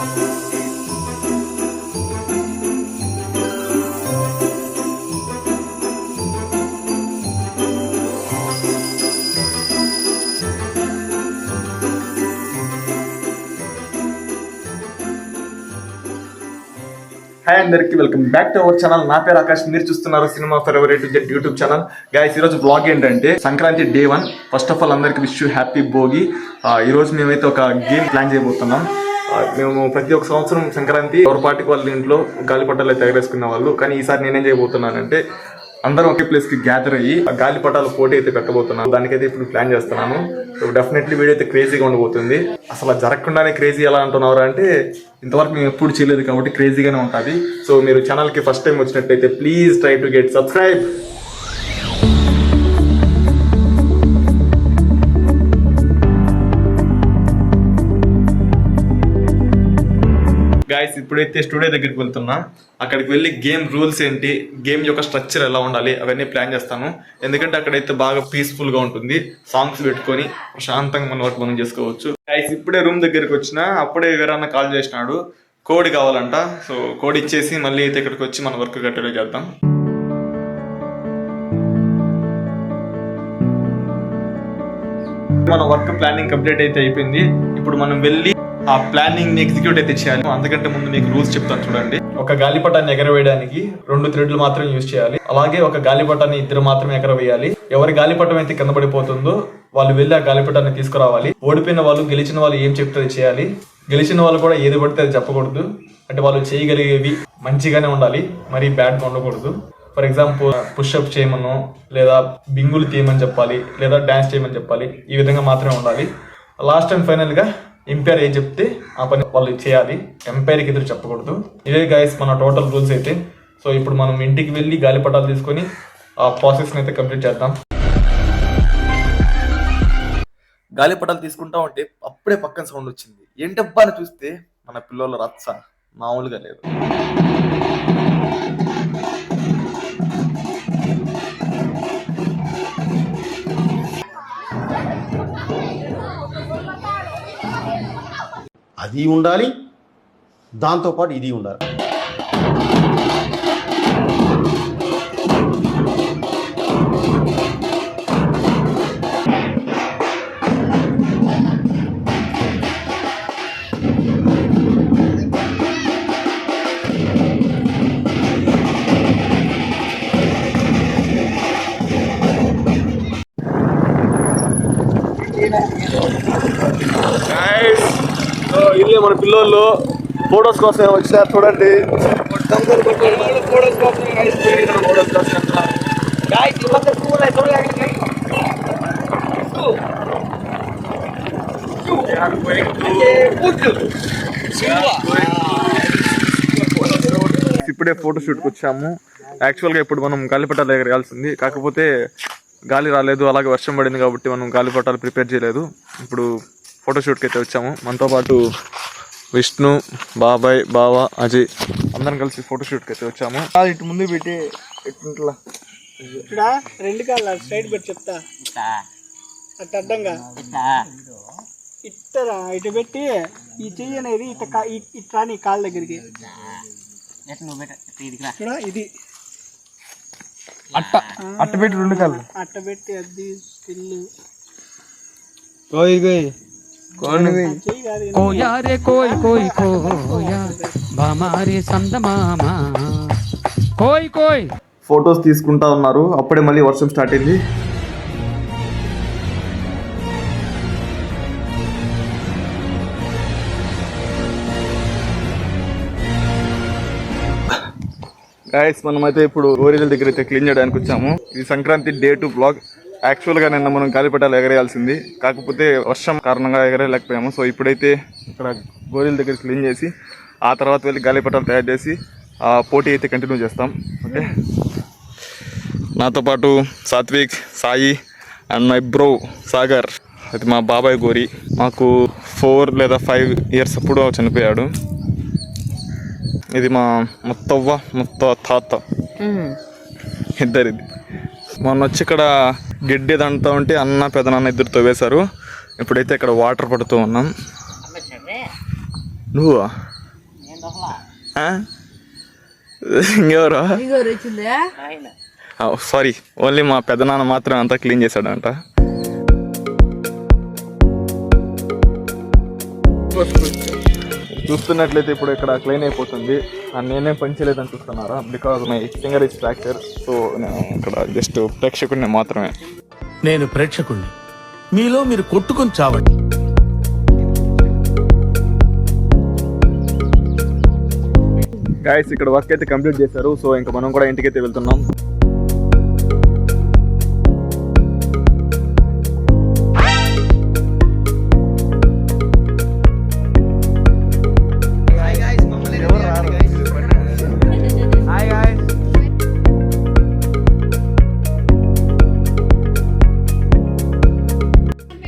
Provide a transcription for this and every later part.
Hi అందరికి welcome back to our channel. నా పేరు ఆకాష్, మీరు చూస్తున్నారు cinema for ever to Z YouTube channel. Guys ఈరోజు బ్లాగ్ ఏంటంటే Sankranti day 1. First of all అందరికి విష్ యూ హ్యాపీ భోగి. ఈరోజు మేమైతే ఒక గేమ్ ప్లాన్ చేయబోతున్నాం. మేము ప్రతి ఒక్క సంవత్సరం సంక్రాంతి ఎవరి పాటికి వాళ్ళ ఇంట్లో గాలిపటాలు అయితే ఎగరేసుకునే వాళ్ళు. కానీ ఈసారి నేనేం చేయబోతున్నానంటే అందరం ఒకే ప్లేస్కి గ్యాదర్ అయ్యి ఆ గాలిపటాల పోటీ అయితే పెట్టబోతున్నాను. దానికైతే ఇప్పుడు ప్లాన్ చేస్తున్నాను. సో డెఫినెట్లీ వీడియో అయితే క్రేజీగా ఉండబోతుంది. అసలు జరగకుండానే క్రేజీ ఎలా అంటున్నారు అంటే ఇంతవరకు మేము ఎప్పుడు చేయలేదు కాబట్టి క్రేజీగానే ఉంటుంది. సో మీరు ఛానల్కి ఫస్ట్ టైం వచ్చినట్టయితే please try to get subscribe. Guys ఇప్పుడైతే స్టూడియో దగ్గరికి వెళ్తున్నా. అక్కడికి వెళ్ళి గేమ్ రూల్స్ ఏంటి, గేమ్ యొక్క స్ట్రక్చర్ ఎలా ఉండాలి అవన్నీ ప్లాన్ చేస్తాను. ఎందుకంటే అక్కడైతే బాగా పీస్ఫుల్ గా ఉంటుంది. సాంగ్స్ పెట్టుకొని ప్రశాంతంగా మన వర్క్ మనం చేసుకోవచ్చు. గాయస్ ఇప్పుడే రూమ్ దగ్గరికి వచ్చిన అప్పుడే ఎవరన్నా కాల్ చేసినాడు, కోడ్ కావాలంట. సో కోడ్ ఇచ్చేసి మళ్ళీ అయితే ఇక్కడికి వచ్చి మన వర్క్ కంటిన్యూ చేద్దాం. మన వర్క్ ప్లానింగ్ కంప్లీట్ అయితే అయిపోయింది. ఇప్పుడు మనం వెళ్ళి ఆ ప్లానింగ్ ని ఎగ్జిక్యూట్ అయితే చేయాలి. అంతకంటే ముందు మీకు రూల్స్ చెప్తాను చూడండి. ఒక గాలిపటాన్ని ఎగరవేయడానికి 2 థ్రెడ్లు మాత్రం యూజ్ చేయాలి. అలాగే ఒక గాలిపటాన్ని 2 మాత్రమే ఎగరవేయాలి. ఎవరి గాలిపటం అయితే కింద పడిపోతుందో వాళ్ళు వెళ్ళి ఆ గాలిపటాన్ని తీసుకురావాలి. ఓడిపోయిన వాళ్ళు గెలిచిన వాళ్ళు ఏం చెప్తే చేయాలి. గెలిచిన వాళ్ళు కూడా ఏది పడితే అది చెప్పకూడదు. అంటే వాళ్ళు చేయగలిగేవి మంచిగానే ఉండాలి, మరీ బ్యాడ్గా ఉండకూడదు. ఫర్ ఎగ్జాంపుల్ పుష్అప్ చేయమను, లేదా బింగులు తీయమని చెప్పాలి, లేదా డాన్స్ చేయమని చెప్పాలి. ఈ విధంగా మాత్రమే ఉండాలి. లాస్ట్ అండ్ ఫైనల్ గా ఎంపైర్ ఏం చెప్తే ఆ పని వాళ్ళు చేయాలి. ఎంపైర్కి ఎదురు చెప్పకూడదు. ఇవే గైస్ మన టోటల్ రూల్స్ అయితే. సో ఇప్పుడు మనం ఇంటికి వెళ్ళి గాలిపటాలు తీసుకొని ఆ ప్రాసెస్ని అయితే కంప్లీట్ చేద్దాం. గాలిపటాలు తీసుకుంటా ఉంటే అప్పుడే పక్కన సౌండ్ వచ్చింది. ఏంటబ్బా అని చూస్తే మన పిల్లల రచ్చ మామూలుగా లేదు. అది ఉండాలి, దాంతోపాటు ఇది ఉండాలి. ఇల్లే మన పిల్లలు ఫోటోస్ కోసం వచ్చినారు చూడండి. ఇప్పుడే ఫోటో షూట్కి వచ్చాము. యాక్చువల్గా ఇప్పుడు మనం గాలిపటాలు ఎగరేయాల్సింది, కాకపోతే గాలి రాలేదు, అలాగే వర్షం పడింది కాబట్టి మనం గాలిపటాలు ప్రిపేర్ చేయలేదు. ఇప్పుడు ఫోటోషూట్కి అయితే వచ్చాము. మనతో పాటు విష్ణు, బాబాయ్, బావ, అజయ్ అందరం కలిసి ఫోటోషూట్కి అయితే వచ్చాము. ఇటు ముందు పెట్టి ఎట్లా రెండు కాళ్ళు సైడ్ పెట్టి చెప్తా, అట్ట అడ్డంగా ఇట్టరా ఇటు పెట్టి ఈ చెయ్యి అనేది ఇట్లా నీ కాళ్ళ దగ్గరికి ఇది అట్ట అట్ట పెట్టి 2 కాళ్ళు అట్ట పెట్టి అది స్టిల్ కోయా రే కోయ్ కోయ్ కోయా బామారే సందమామా కోయ్ కోయ్. ఫొటోస్ తీసుకుంటా ఉన్నారు. అప్పుడే మళ్ళీ వర్షం స్టార్ట్ అయింది. గైస్ మనమైతే ఇప్పుడు గోరీల దగ్గర అయితే క్లీన్ చేయడానికి వచ్చాము. ఇది సంక్రాంతి డే 2 బ్లాగ్. యాక్చువల్గా నిన్న మనం గాలిపటాలు ఎగరేయాల్సింది, కాకపోతే వర్షం కారణంగా ఎగరేయలేకపోయాము. సో ఇప్పుడైతే ఇక్కడ గోరీల దగ్గర క్లీన్ చేసి ఆ తర్వాత వెళ్ళి గాలిపటాలు తయారు చేసి ఆ పోటీ అయితే కంటిన్యూ చేస్తాం. ఓకే, నాతో పాటు Satvik, Sai and my bro Sagar. అది మా బాబాయ్ గోరి. మాకు 4 లేదా 5 ఇయర్స్ అప్పుడు చనిపోయాడు. ఇది మా మొత్త తాత ఇద్దరిది. మొన్న వచ్చి ఇక్కడ గడ్డి దంతా ఉంటే అన్న పెదనాన్న ఇద్దరు తవ్వేశారు. ఇప్పుడైతే ఇక్కడ వాటర్ పడుతూ ఉన్నాం. నువ్వు ఇంకెవరు? సారీ, ఓన్లీ మా పెద్దనాన్న మాత్రం అంతా క్లీన్ చేశాడంట. చూస్తున్నట్లయితే ఇప్పుడు ఇక్కడ క్లీన్ అయిపోతుంది. నేనేం పని చేయలేదని చూస్తున్నారా, because my finger is fracture. So నేను ఇక్కడ జస్ట్ ప్రేక్షకుడిని మాత్రమే. నేను ప్రేక్షకుణ్ణి, మీలో మీరు కొట్టుకొని చావండి. గైస్ ఇక్కడ వర్క్ అయితే కంప్లీట్ చేశారు. సో ఇంకా మనం కూడా ఇంటికైతే వెళ్తున్నాం.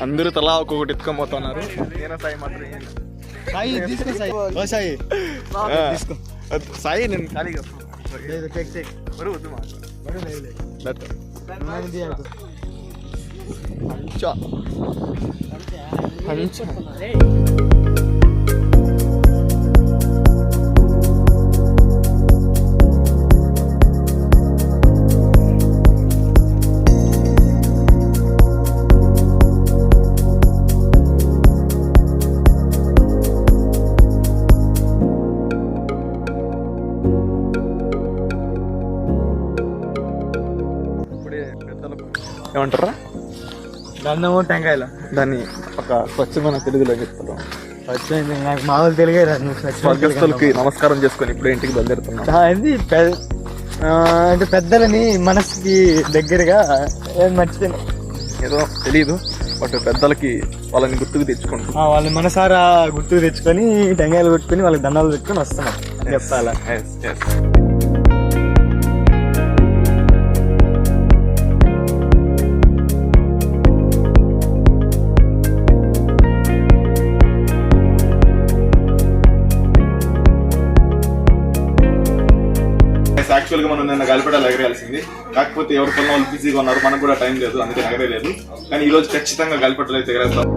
అందరూ తలా ఒక్కొక్కటి ఎత్తుకోబోతున్నారు. నేను సాయి మాత్రం సాయి నేను ఖాళీగా ఏమంటారా? గంధము టెంకాయలు దాన్ని ఒక స్వచ్ఛమైన తెలుగులో చెప్తారు. నాకు మామూలు తెలిగే స్వర్గస్థులకి నమస్కారం చేసుకొని ఇప్పుడు ఇంటికి బయలుదేరుతున్నాం. అంటే పెద్దలని మనసుకి దగ్గరగా మర్చిపోయినా ఏదో తెలీదు, బట్ పెద్దలకి వాళ్ళని గుర్తుకు తెచ్చుకుంటాం. వాళ్ళు మనసారా గుర్తుకు తెచ్చుకొని టెంకాయలు కొట్టుకొని వాళ్ళకి దండాలు పెట్టుకొని వస్తున్నాం. చెప్పాలా? యాక్చువల్గా మనం నిన్న గాలిపటాలు ఎగరేయాల్సింది, కాకపోతే ఎవరి పనులు వాళ్ళు బిజీగా ఉన్నారు, మనకు కూడా టైం లేదు, అందుకే ఎగరేయలేదు. కానీ ఈ రోజు ఖచ్చితంగా గాలిపటాలు అయితే ఎగరేస్తాం.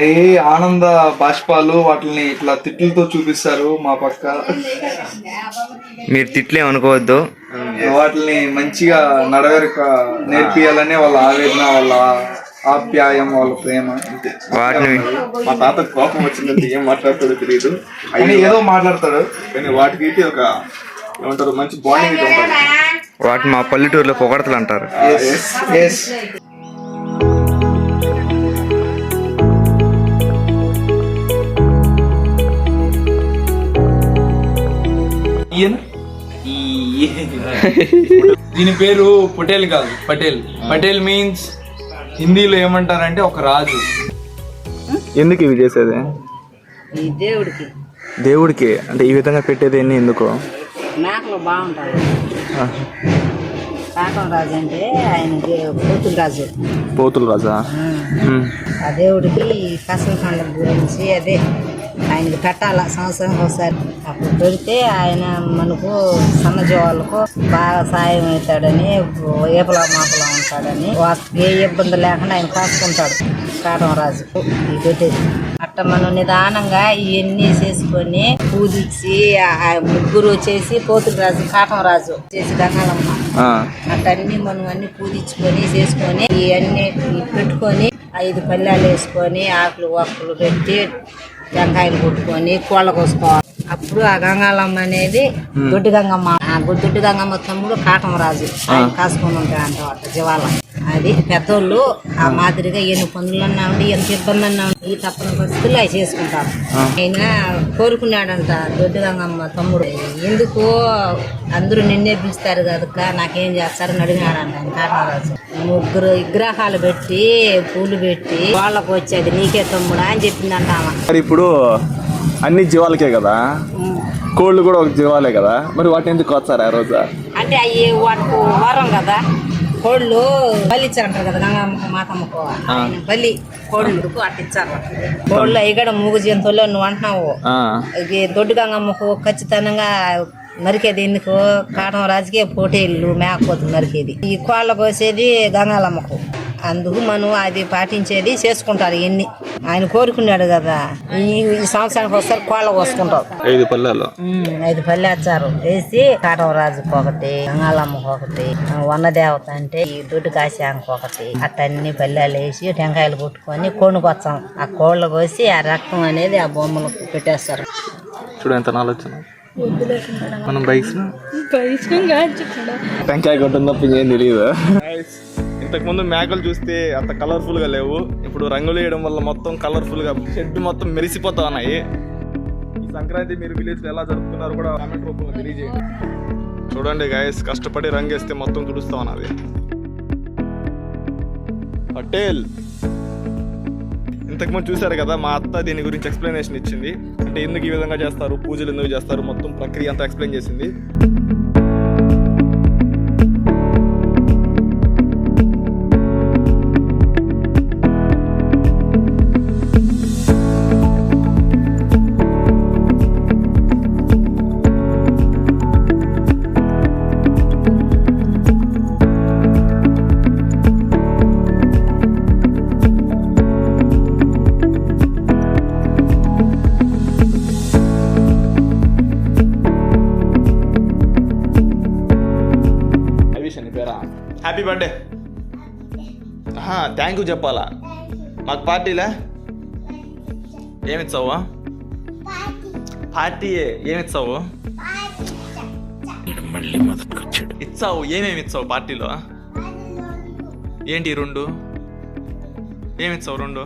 అయ్యి ఆనంద బాష్పాలు వాటిని ఇట్లా తిట్లతో చూపిస్తారు మా పక్క. మీరు తిట్లే అనుకోవద్దు, వాటిని మంచిగా నడవడిక నేర్పియాలనే వాళ్ళ ఆవేదన, వాళ్ళ ఆప్యాయం, వాళ్ళ ప్రేమ. వాటిని మా తాత కోపం వచ్చిందంటే ఏం మాట్లాడతాడో తెలియదు, అని ఏదో మాట్లాడతాడు. కానీ వాటికి అయితే ఒక ఏమంటారు మంచి బాండింగ్ అయితే ఉంటుంది. వాటిని మా పల్లెటూరులో పొగడతలు అంటారు. దీని పేరు పటేల్ కాదు, పటేల్. పటేల్ మీన్స్ హిందీలో ఏమంటారంటే ఒక రాజు. ఎందుకు ఇవి చేసేది? ఈ దేవుడికి దేవుడికి అంటే ఈ విధంగా పెట్టేది ఎన్ని ఎందుకు? మేకలు బాగుంటాయి. కాకం రాజు అంటే ఆయన పోతుల రాజు. పోతుల రాజా? ఆ దేవుడికి కసం పండుగ గురించి అదే ఆయనకి పెట్టాల సంవత్సరం ఒకసారి. అప్పుడు పెడితే ఆయన మనకు సన్నజీవాళ్ళకు బాగా సాయం అవుతాడని, ఏపలా మాపలా ఉంటాడని, ఏ ఇబ్బంది లేకుండా ఆయన కాసుకుంటాడు కాటం రాజు. ఇది పెట్టేది అట్ట మనం నిదానంగా ఇవన్నీ చేసుకొని పూజించి ముగ్గురు వచ్చేసి పోతుల రాజు, కాటం రాజు చేసి గంగాలమ్మ అట్టన్నీ మనం అన్ని పూజించుకొని చేసుకొని ఇవన్నీ పెట్టుకొని 5 పల్లెలు వేసుకొని ఆకులు ఒక్కలు పెట్టి టెంకాయలు కొట్టుకొని కోళ్ళ కోసుకోవాలి. అప్పుడు ఆ గంగాలమ్మ అనేది దొడ్డి గంగమ్మ. ఆ దొడ్డి గంగమ్మ తమ్ముడు కాటం రాజు ఆయన కాసుకొని ఉంటాయి అంట జీవాల. అది పెద్దోళ్ళు ఆ మాదిరిగా ఎన్ని పనులన్నా ఉండి ఎంత ఇబ్బంది అన్నా ఉండి ఈ తప్పని పరిస్థితుల్లో అవి చేసుకుంటారు. ఆయన కోరుకున్నాడంట దొడ్డి గంగమ్మ తమ్ముడు, ఎందుకు అందరూ నిన్నే పిలుస్తారు కదక్క నాకేం చేస్తారని అడిగినాడంట ఆయన కాటం రాజు. 3 విగ్రహాలు పెట్టి పూలు పెట్టి వాళ్ళకు వచ్చేది నీకే తమ్ముడా అని చెప్పిందంట ఆమె. మరి ఇప్పుడు అన్ని జీవాలకే కదా, కోళ్ళు కూడా ఒక జీవాలే కదా, మరి వాటిని ఎందుకు కోస్తారు ఆ రోజు? అంటే అవి వాటికి వరం కదా, కోళ్ళు బలి ఇచ్చారంటారు కదా గంగమ్మకు మాతమ్మకు ఆయన బలి కోళ్ళు అట్టిచ్చారు. కోళ్ళు అవి కూడా మూగు జంతువుల్లో నువ్వు అంటున్నావు ఇది దొడ్డు గంగమ్మకు ఖచ్చితంగా నరికేది ఎందుకు కాటం రాజుకే పోటీలు మేకపోతుంది నరికేది. ఈ కోళ్ళ కోసేది గంగాలమ్మకు, అందుకు మనం అది పాటించేది చేసుకుంటారు. ఎన్ని ఆయన కోరుకున్నాడు కదా ఈ సంవత్సరానికి ఒకసారి కోళ్ళ కోసుకుంటారు. 5 పల్లెలు 5 పల్లెచ్చారు వేసి కాటం రాజుకు ఒకటి, గంగాలమ్మకు ఒకటి, వన్నదేవత అంటే ఈ దొడ్డు కాశానికి ఒకటి, అట్టన్ని పల్లెలు వేసి టెంకాయలు కొట్టుకొని కొనుకొచ్చాం. ఆ కోళ్ళ కోసి ఆ రక్తం అనేది ఆ బొమ్మలకు పెట్టేస్తారు. చూడు ఎంత ఆలోచన. మనం బైక్స్ టెంకాయ కొట్టడం తప్ప ఏం తెలియదు. ఇంతకు ముందు మేకలు చూస్తే అంత కలర్ఫుల్ గా లేవు, ఇప్పుడు రంగులు వేయడం వల్ల మొత్తం కలర్ఫుల్ గా షెడ్ మొత్తం మెరిసిపోతా ఉన్నాయి. ఈ సంక్రాంతి మీరు విలేజ్ ఎలా జరుపుతున్నారు కూడా కామెంట్ రూపంలో తెలియజేయండి. చూడండి గైస్, కష్టపడి రంగేస్తే మొత్తం తుడుస్తా ఉన్నది. పటేల్ ఇంతకుముందు చూశారు కదా, మా అత్త దీని గురించి ఎక్స్ప్లెనేషన్ ఇచ్చింది. అంటే ఎందుకు ఈ విధంగా చేస్తారు, పూజలు ఎందుకు చేస్తారు, మొత్తం ప్రక్రియ అంతా ఎక్స్ప్లెయిన్ చేసింది. Happy birthday. థ్యాంక్ యూ చెప్పాలా మాకు పార్టీలే ఏమిచ్చావు? పార్టీ ఏమిచ్చావు? ఇచ్చావు ఏమేమి ఇచ్చావు పార్టీలో? ఏంటి 2 ఏమిచ్చావు? 2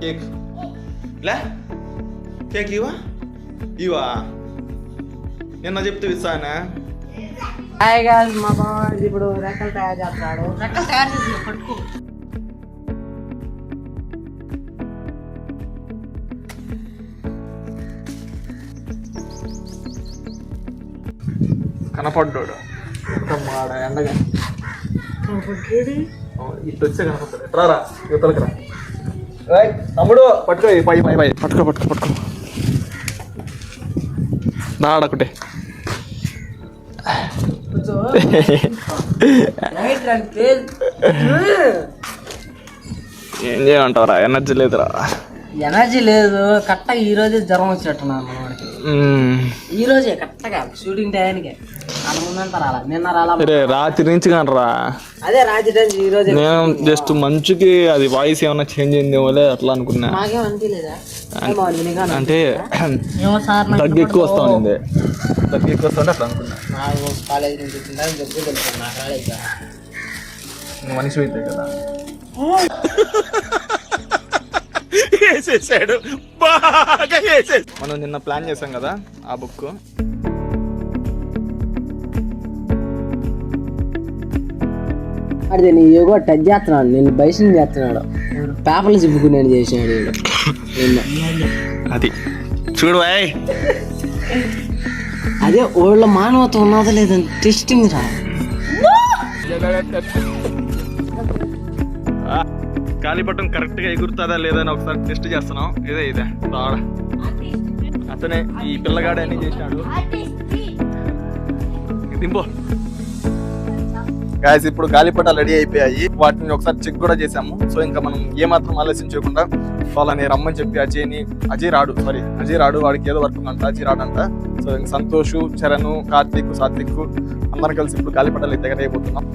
కేక్ లే కేక్ ఇవా నిన్న చెప్తూ ఇస్తానా? మా బావ ఇప్పుడు రెక్కలు తయారు చేస్తాడు. రెక్కలు తయారు చేసి పట్టుకో. కనపడ్డాడు ఎండగా ఇటు వచ్చే కనపడతాడు. ఎట్రారా యువతలకి రా తమ్ముడు, పట్టుకో పై పై పై పట్టుకో పట్టుకో పట్టుకో నాడొకటే. ఏం చేయమంటావురా, ఎనర్జీ లేదురా. ఎనర్జీ లేదు. కరెక్ట్గా ఈ రోజే జ్వరం వచ్చేట్టున్నాను. ఈ రోజే కరెక్ట్గా షూటింగ్ టైంకి అనుకుందంటారా? నిన్న రాలా, రాత్రి నుంచి కానరా. అదే రాత్రి నుంచి ఈ రోజు నేను జస్ట్ మంచుకి అది వాయిస్ ఏమన్నా చేంజ్ అయిందేమోలే అట్లా అనుకున్నా. నాకేం అనిపించలేదా? అంటే దగ్గు ఎక్కువ వస్తా ఉంది, దగ్గు ఎక్కువ వస్తుంటే అట్లా అనుకున్నా. నాకు కాలేజ్ నుంచి జబ్బు తెలుసు నాకు రాలేదు. మనిషి అయితే కదా మనం నిన్న ప్లాన్ చేసాం కదా ఆ బుక్. అదే నీ యోగో టచ్ చేస్తున్నాడు, నేను బైసింగ్ చేస్తున్నాడు, పేపర్లు చిప్పుకు నేను చేసినాడు. అది చూడు అదే వాళ్ళ మానవత్వం ఉన్నదా లేదని టెస్టింగ్ రా. గాలిపటం కరెక్ట్ గా ఎగురుతుందా లేదా అని ఒకసారి టెస్ట్ చేస్తున్నాం. ఇదే అతనే ఈ పిల్లగాడు అన్ని చేసినాడు. దింపో గాయస్, ఇప్పుడు గాలిపటాలు రెడీ అయిపోయాయి. వాటిని ఒకసారి చెక్ కూడా చేసాము. సో ఇంకా మనం ఏమాత్రం ఆలోచించకుండా వాళ్ళని రమ్మని చెప్పి అజయ్ రాడు, వాడికి ఏదో వర్క్ ఉందంట, అజయ్ రాడు అంట. సో ఇంక సంతోష్, చరణ్, కార్తీక్, సాత్విక్ అందరం కలిసి ఇప్పుడు గాలిపటాలు అయితే అయిపోతున్నాం.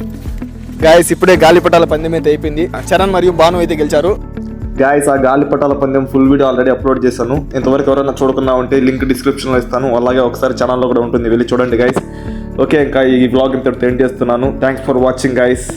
గాయస్ ఇప్పుడే గాలిపటాల పందెం అయితే అయిపోయింది. చరణ్ మరియు భాను అయితే గెలిచారు. గాయస్ ఆ గాలిపటాల పందెం ఫుల్ వీడియో ఆల్రెడీ అప్లోడ్ చేశాను. ఇంతవరకు ఎవరైనా చూడకుండా ఉంటే లింక్ డిస్క్రిప్షన్లో ఇస్తాను. అలాగే ఒకసారి ఛానల్లో కూడా ఉంటుంది, వెళ్ళి చూడండి గాయస్. ఓకే, ఇంకా ఈ వ్లాగ్ ఇంత ఎండ్ చేస్తున్నాను. Thanks for watching guys.